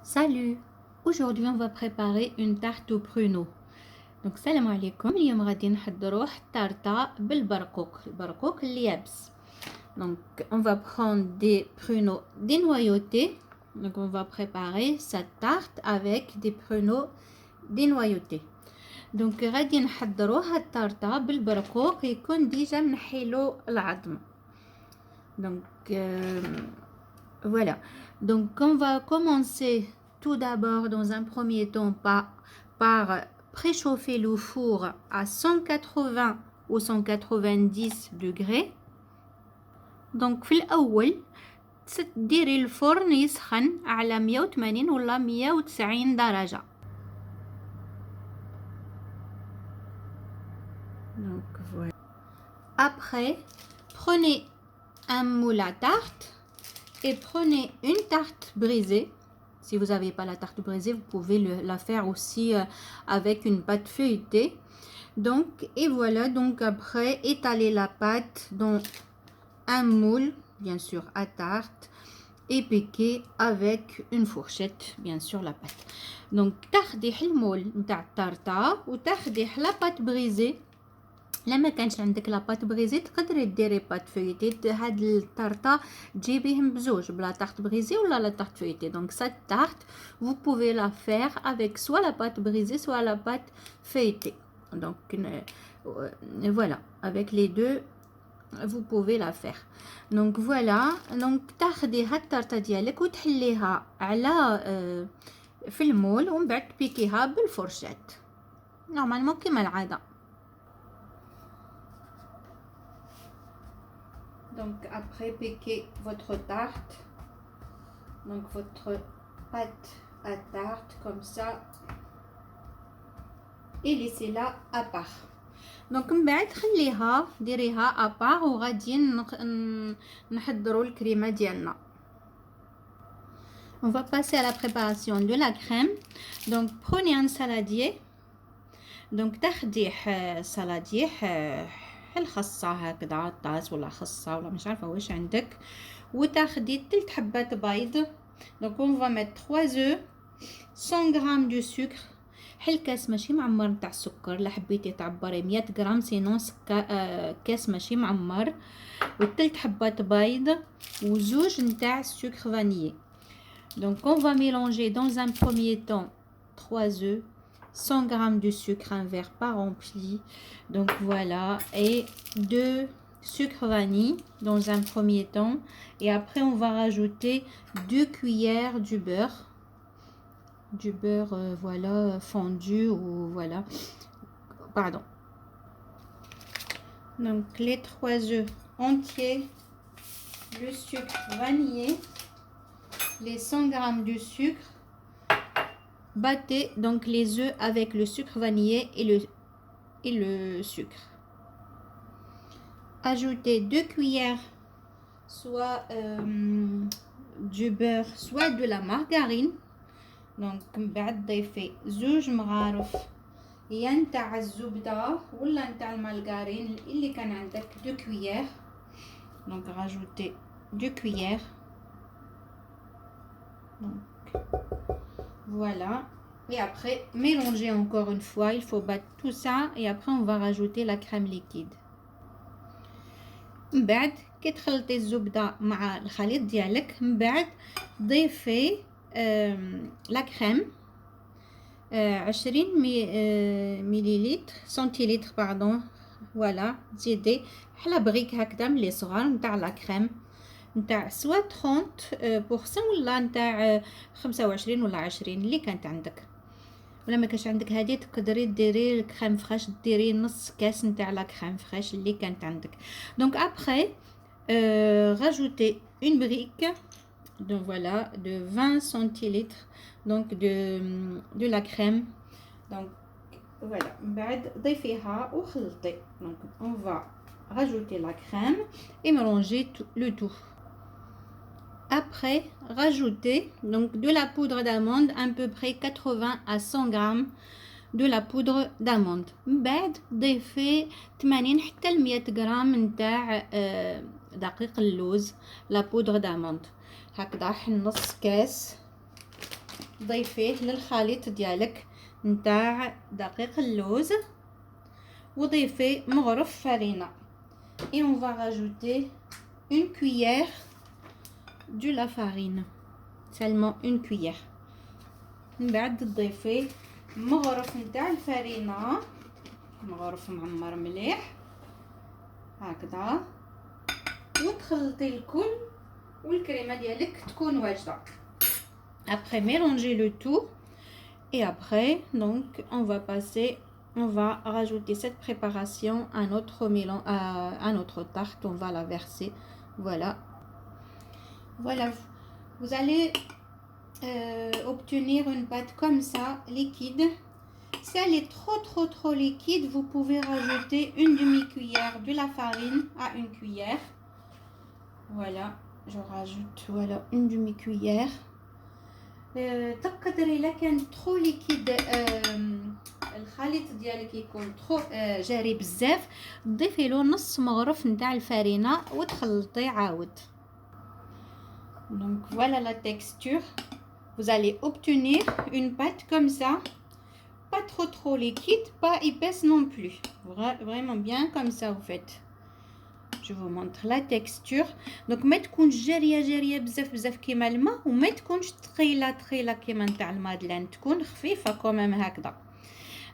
Salut! Aujourd'hui on va préparer une tarte au pruneau. Donc salam alaikum. اليوم غادي نحضروا الطرطة بالبرقوق، البرقوق اللي يابس. Donc on va prendre des pruneaux dénoyautés. Donc on va préparer sa tarte avec des pruneaux dénoyautés. Donc غادي نحضروا هاد الطرطة بالبرقوق يكون ديجا منحيلو العظم. Donc voilà. Donc on va commencer tout d'abord dans un premier temps par préchauffer le four à 180 ou 190 degrés. Donc في الأول تديري الفرن يسخن على 180 ولا 190 درجة. Donc voilà. Après, prenez un moule à tarte et prenez une tarte brisée. Si vous n'avez pas la tarte brisée, vous pouvez la faire aussi avec une pâte feuilletée. Donc, et voilà, donc après, étaler la pâte dans un moule, bien sûr, à tarte, et piquer avec une fourchette, bien sûr, la pâte. Donc, تاخدي المول نتاع الطرطة وتاخدي la pâte brisée. لما كانش عندك لاباط بغيزي تقدري ديري بات فويتي. هاد الطرطه تجيبيهم بزوج بلا طارت بغيزي ولا لا طارت فويتي. دونك سات طارت vous pouvez la faire avec soit la pâte brisée soit la pâte feuilletée. Donc voilà, avec les deux vous pouvez la faire. Donc voilà, donc تاخدي هاد الطرطه ديالك وتحليها على في المول ومن بعد تبيكيها بالفرشات نورمالمون كيما العاده. Donc après piquez votre tarte, donc votre pâte à tarte comme ça et laissez-la à part. Donc من بعد خليها ديريها à part وغادي نحضروا الكريمه ديالنا. On va passer à la préparation de la crème. Donc prenez un saladier. Donc تاخدي saladier الخصة هكذا طاس ولا خصة ولا مش عارفه واش عندك وتاخدي 3 حبات بيض. دونك on va mettre 3 œufs 100 غرام دو سكر كاس ماشي معمر نتاع السكر. لا حبيتي تعبري 100 غرام سينون كاس ماشي معمر و3 حبات بيض وزوج نتاع السكر فانيي. Donc on va mélanger dans un premier temps 3 œufs 100 g de sucre, un verre pas rempli. Donc voilà, et 2 sucre vanille dans un premier temps. Et après, on va rajouter 2 cuillères du beurre. Du beurre, voilà, fondu ou voilà. Pardon. Donc les 3 œufs entiers, le sucre vanillé, les 100 g de sucre. Battez donc les œufs avec le sucre vanillé et le sucre. Ajoutez 2 cuillères soit du beurre soit de la margarine. Donc بعد ضيفي زوج مغارف يا نتاع الزبدة ولا نتاع المارغرين اللي كان عندك 2 cuillères. Donc rajoutez 2 cuillères. Donc voilà, et après mélangez encore une fois, il faut battre tout ça et après on va rajouter la crème liquide. من بعد كي تخلطي الزبده مع الخليط ديالك من بعد ضيفي لا كريم 20 مليلتر سنتيلتر باردون. فوالا تزيدي حلا بريك هكذا ملي صغار نتاع لا كريم نتاع سوا 30% ولا نتاع 25 ولا 20 اللي كانت عندك. ولا ما كانش عندك هذه تقدري ديري الكريم فريش ديري نص كاس نتاع لا كريم فريش اللي كانت عندك. Donc après rajoutez une brique de voilà de 20 centilitres donc de la crème. Donc voilà بعد ضيفيها وخلطي. Donc on va rajouter la crème et mélanger le tout. Après, rajoutez donc de la poudre d'amande, à peu près 80 à 100 grammes de la poudre d'amande. بعد ضيفي 80 حتى 100 غرام نتاع دقيق اللوز لا بودر d'amande. هكذا نص كاس ضيفيه للخليط ديالك نتاع دقيق اللوز وضيفيه مغرف فرينة. Et on va rajouter une cuillère de la farine, seulement une cuillère. من بعد تضيفيه مغرف نتاع الفرينة، مغرف معمر مليح هكذا، وتخلطي الكل والكريمه ديالك تكون واجده. Après mélanger le tout et après donc on va rajouter cette préparation à notre mélange, à notre tarte. On va la verser. Voilà, vous allez obtenir une pâte comme ça liquide. Si elle est trop liquide, vous pouvez rajouter une demi-cuillère de la farine à une cuillère. Voilà, je rajoute voilà une demi-cuillère. تقدري الا كان ترو ليكيد الخليط ديالك يكون ترو جاري بزاف، تضيفي له نص مغرف نتاع الفرينه وتخلطي عاود. Donc voilà la texture. Vous allez obtenir une pâte comme ça, pas trop liquide, pas épaisse non plus, vraiment bien comme ça vous faites. Je vous montre la texture. Donc ما تكونش جاريه بزاف كيما الماء، وما تكونش ثقيله كيما نتاع المادلين، تكون خفيفه كومام هكذا.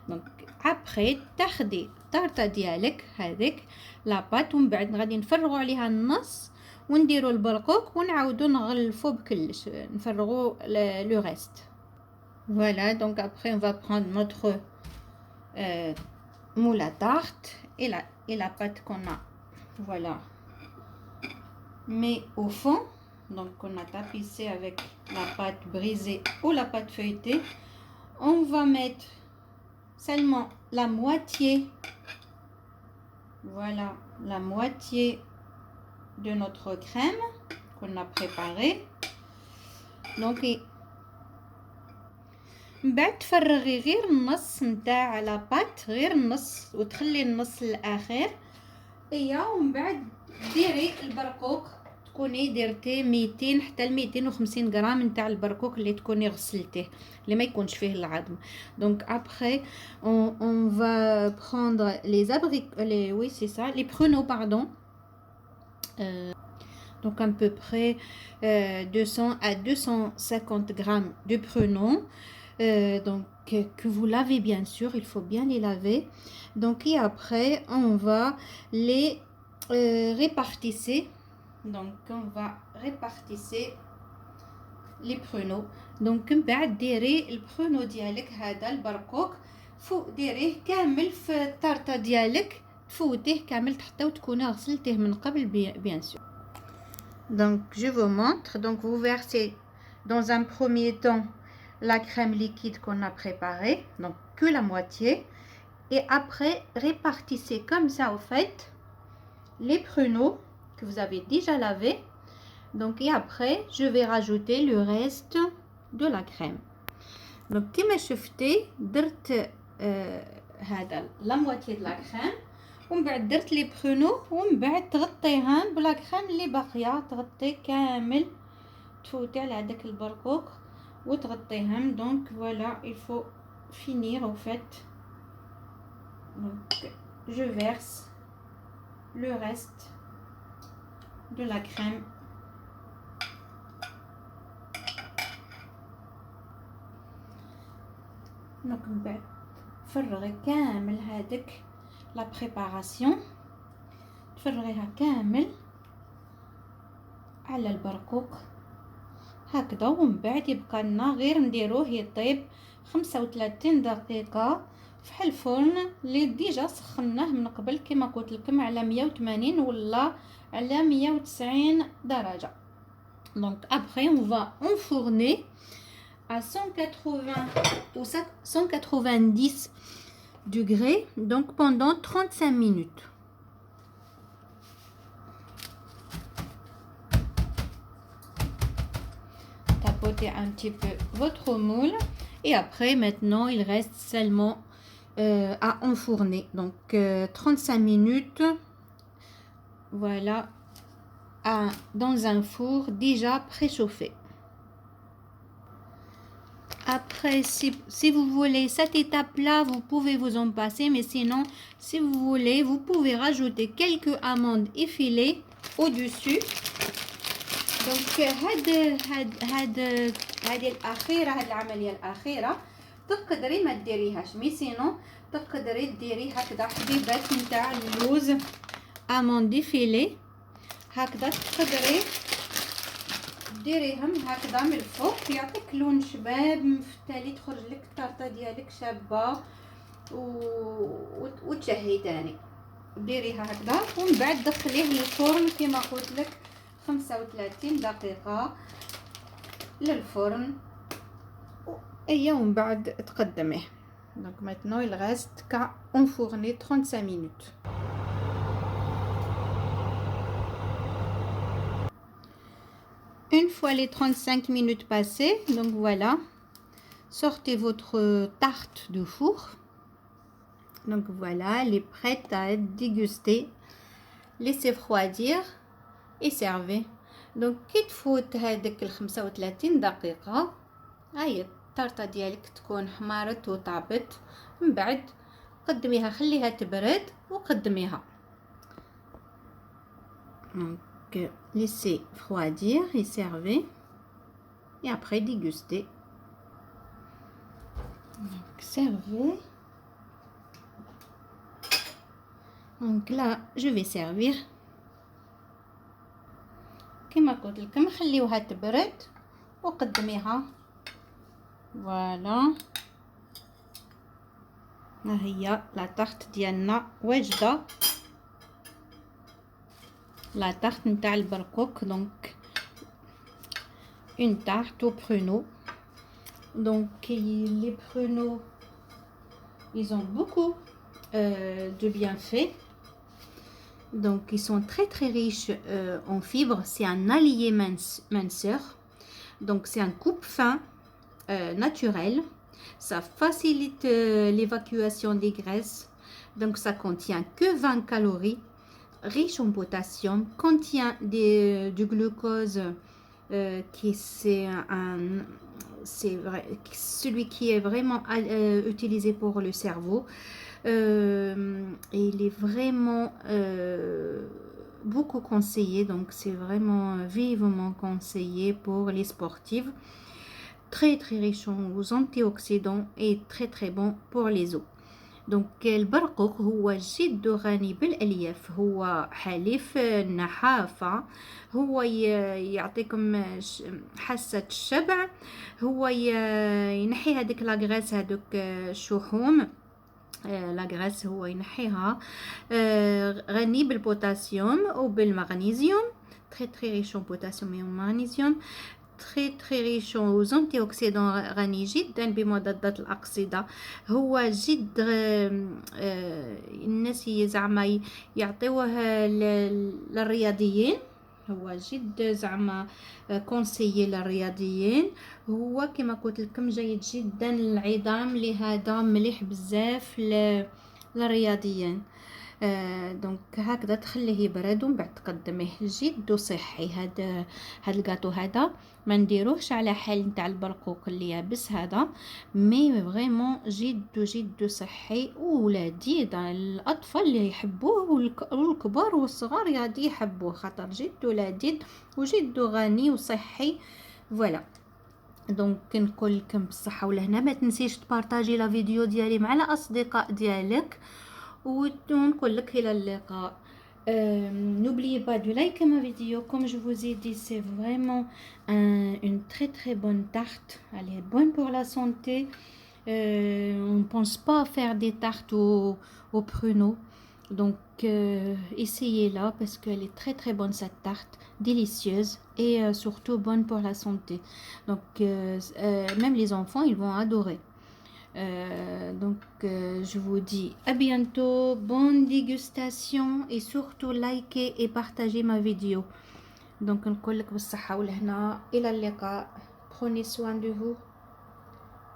دونك ابري تاخدي الطارطه ديالك هذيك لا بات، ومن بعد غادي نفرغوا عليها النص ونديروا البرقوق ونعاودوا نغلفوا بكلش، نفرغوا لو ريست. Voilà, donc après on va prendre notre moule à tarte et la pâte qu'on a. Voilà, mais au fond, donc on a tapissé avec la pâte brisée ou la pâte feuilletée, on va mettre seulement la moitié, voilà, la moitié de notre crème qu'on a préparée. Donc من بعد تفرغي غير النص نتاع لا بات، غير النص، وتخلي النص للاخر. ومن بعد ديري البرقوق، تكوني درتي 200 حتى ل 250 غرام نتاع البرقوق اللي تكوني غسلتيه، اللي ما يكونش فيه العظم. دونك après on va prendre les pruneaux pardon, donc à peu près 200 à 250 grammes de pruneaux, donc que vous lavez bien sûr, il faut bien les laver. Donc et après on va les répartir. Donc on va répartir les pruneaux. Donc من بعد ديري البرونو ديالك هذا البرقوق فوق، ديريه كامل في الطارطه ديالك، تفوتيه كامل تحطيه وتكوني غسلتيه من قبل bien sûr. Donc je vous montre. Donc vous versez dans un premier temps la crème liquide qu'on a préparée, donc que la moitié, et après répartissez comme ça au fait les pruneaux que vous avez déjà lavés. Donc et après je vais rajouter le reste de la crème. Donc كما شفتي درت هذا la moitié de la crème، ومن بعد درت لي برونو، ومن بعد تغطيهم بلا كريم اللي باقيه، تغطي كامل، تفوتي على هذاك البرقوق وتغطيهم. Donc voilà, il faut finir au fait. Donc je verse le reste de la crème. Donc من بعد فرغي كامل هذاك لا بريباراسيون، تفرغيها كامل على البرقوق هكذا، ومن بعد يبقى لنا غير نديروه يطيب 35 دقيقه في الفرن اللي ديجا سخناه من قبل كما قلت لكم على 180 ولا على 190 درجه. Donc après on va enfourner à 180 ou 190 degrés, donc pendant 35 minutes. Tapotez un petit peu votre moule et après maintenant il reste seulement à enfourner. Donc 35 minutes, voilà, dans un four déjà préchauffé. Après, si vous voulez cette étape-là, vous pouvez vous en passer. Mais sinon, si vous voulez, vous pouvez rajouter quelques amandes effilées au-dessus. Donc, هذه الأخيرة، هذه العملية الأخيرة تقدري ما ديريهاش، مي سينو تقدري ديري هكذا حبيبات نتاع اللوز أموند ديفيلي هكذا، تقدري ديريهم هكذا من الفوق، يعطيك لون شباب مفتالي، تخرج لك الطارطه ديالك شابه وتشهي تاني. ديريها هكذا ومن بعد دخليه للفرن كما قلت لك 35 دقيقه للفرن، ومن بعد تقدميه. Donc maintenant il reste qu'à enfourner 35 minutes. Une fois les 35 minutes passées, donc voilà, sortez votre tarte de four. Donc voilà, elle est prête à être dégustée. Laissez refroidir et servez. Donc كي تفوت هذيك ال 35 دقيقة هاي الطارطة ديالك تكون حمارت وطابت، من بعد قدميها، خليها تبرد وقدميها. Donc laissez refroidir et servez, et après déguster. Donc servez. Donc là je vais servir. كما قلت لكم خليوها تبرد وقدميها. فوالا ها هي لا طارت ديالنا واجده، لا tarte نتاع البرقوق. donc une tarte au pruneau. donc les pruneaux ils ont beaucoup de bienfaits, donc ils sont très très riches en fibres. C'est un allié minceur, donc c'est un coupe-faim naturel. Ça facilite l'évacuation des graisses, donc ça contient que 20 calories, riche en potassium, contient du glucose qui c'est celui qui est vraiment utilisé pour le cerveau. Et il est vraiment beaucoup conseillé, donc c'est vraiment vivement conseillé pour les sportifs. Très très riche en antioxydants et très très bon pour les os. دونك البرقوق هو جد غني بالالياف، هو حليف النحافه، هو يعطيكم حاسه الشبع، هو ينحي هذيك لاغريس، هذوك الشحوم لاغريس هو ينحيها. غني بالبوتاسيوم وبالمغنيسيوم، très très riche en potassium et en magnésium. très très riche aux antioxydants، غني جدا بمضادات الأكسدة. هو جد الناس زعما يعطيوه للرياضيين، هو جد زعما كونسيي للرياضيين. هو كما قلت لكم جيد جدا للعظام، لهذا مليح بزاف للرياضيين. دونك هكذا تخليه يبرد ومن بعد تقدميه. جد صحي هذا الكاطو، هذا ما نديروهش على حال نتاع البرقوق اللي يابس هذا، مي فريمون جد صحي ولذيذ. الاطفال اللي يحبوه والكبار والصغار غادي يحبوه، خاطر جد لذيذ وجد غني وصحي. فوالا دونك كنقول لكم بالصحه والهنا. ما تنسيش تبارطاجي لا فيديو ديالي مع الاصدقاء ديالك، ونقول لك الى اللقاء. N'oubliez pas de liker ma vidéo. Comme je vous ai dit, c'est vraiment une très très bonne tarte. Elle est bonne pour la santé. On ne pense pas faire des tartes au pruneau. Donc essayez-la parce qu'elle est très très bonne cette tarte, délicieuse et surtout bonne pour la santé. Donc même les enfants ils vont adorer. Donc je vous dis à bientôt, bonne dégustation et surtout likez et partagez ma vidéo. Donc نقول لك بالصحة والهنا، إلى اللقاء. Prenez soin de vous,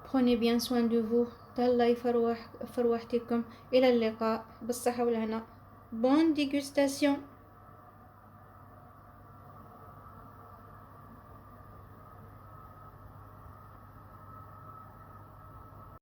prenez bien soin de vous. تهلا يفرح فروحتكم. إلى اللقاء بالصحة والهنا. Bonne dégustation.